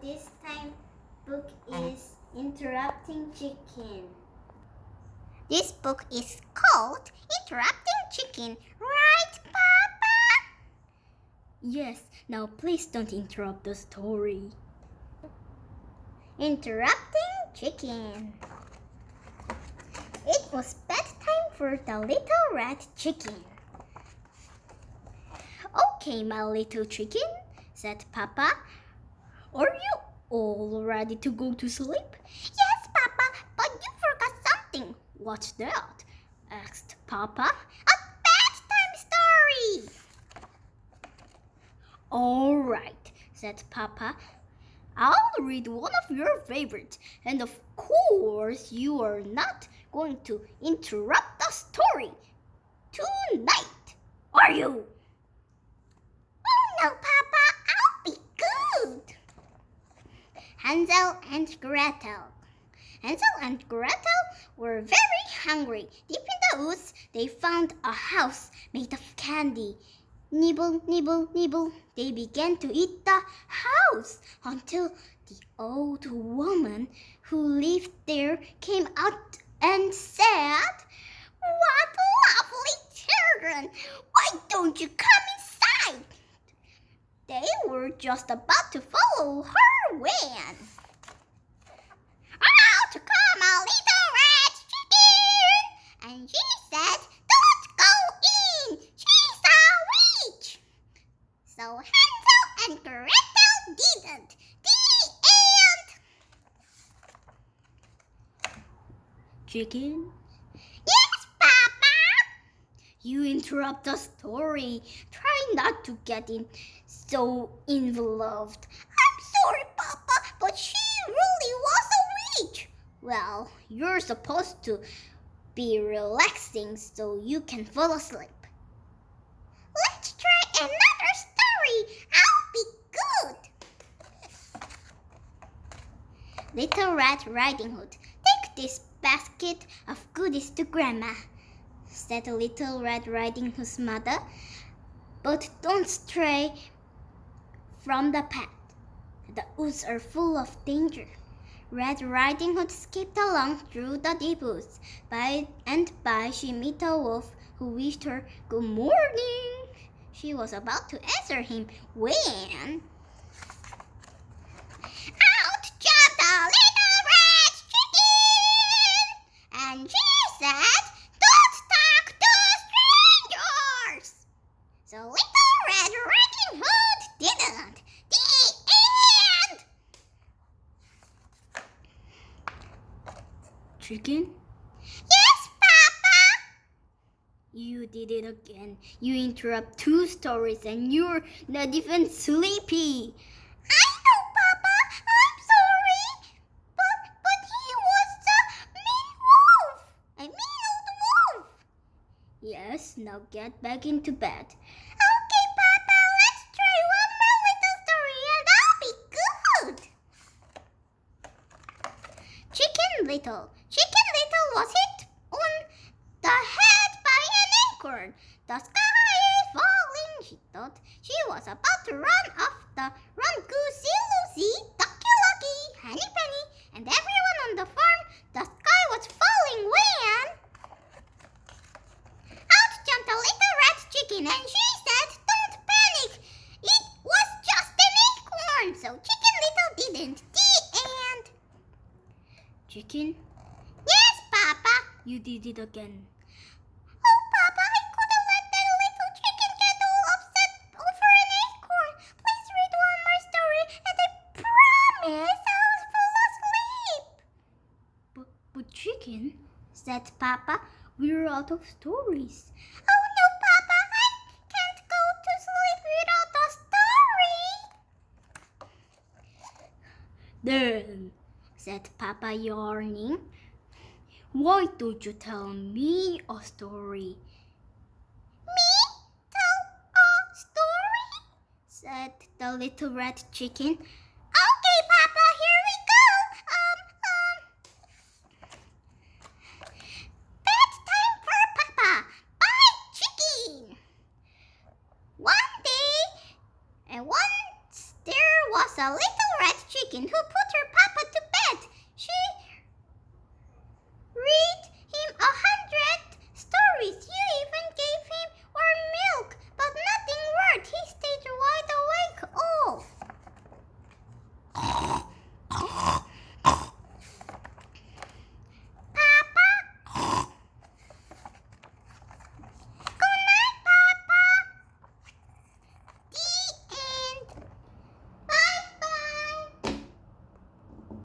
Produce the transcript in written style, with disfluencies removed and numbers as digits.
this time book is Interrupting Chicken. This book is called Interrupting Chicken, right, Papa? Yes, now please don't interrupt the story. Interrupting Chicken. It was bedtime for the little red chicken. Okay, my little chicken, said Papa. Are you all ready to go to sleep? Yes, Papa, but you forgot something. What's that? Asked Papa. A bedtime story. All right, said Papa. I'll read one of your favorites, and of course you are not going to interrupt the story tonight, are you? Oh no, Papa, I'll be good. Hansel and Gretel. Hansel and Gretel were very hungry. Deep in the woods, they found a house made of candy. Nibble, nibble, nibble. They began to eat the house until the old woman who lived there came out and said, "What lovely children! Why don't you come inside?" They were just about to follow her when out come a little red chicken, and she said, "Don't go in, she's a witch." So Hansel and Gretel didn't. The end. Chicken, Yes, Papa. you interrupt the story. Try not to get so involved. I'm sorry, Papa, but she really was a witch. Well, you're supposed to be relaxing so you can fall asleep. Let's try another story. I'll be good. Little Red Riding Hood, take this basket of goodies to Grandma, said Little Red Riding Hood's mother. But don't stray from the path. The woods are full of danger. Red Riding Hood skipped along through the deep woods. By and by she met a wolf who wished her good morning. She was about to answer him when out jumped a little red chicken, and she said, "Don't talk to strangers." So Little Red Riding Hood didn't. The end. Chicken, Yes, Papa. you did it again. You interrupt two stories and you're not even sleepy. I know, Papa. I'm sorry. But he was a mean wolf. A mean old wolf. Yes, now get back into bed. Okay, Papa. Let's try one more little story and I'll be good. Chicken Little was hit on the head by an acorn. The sky is falling, she thought. She was about to run off the run Goosey Lucy, Ducky Lucky, Henny Penny, and everyone on the farm. The sky was falling when out jumped a little red chicken, and she said, "Don't panic. It was just an acorn." So Chicken Little didn't. The end. Chicken, Yes, Papa. you did it again. Oh, Papa, I couldn't let that little chicken get all upset over an acorn. Please read one more story, and I promise I'll fall asleep. But chicken, said Papa, we're out of stories. Oh no, Papa, I can't go to sleep without a story. Then, said Papa, yawning, why don't you tell me a story? Me? Tell a story? Said the little red chicken. Okay, Papa, here we go. Bedtime for Papa by Chicken. One day, and once there was a little red chicken who put her papa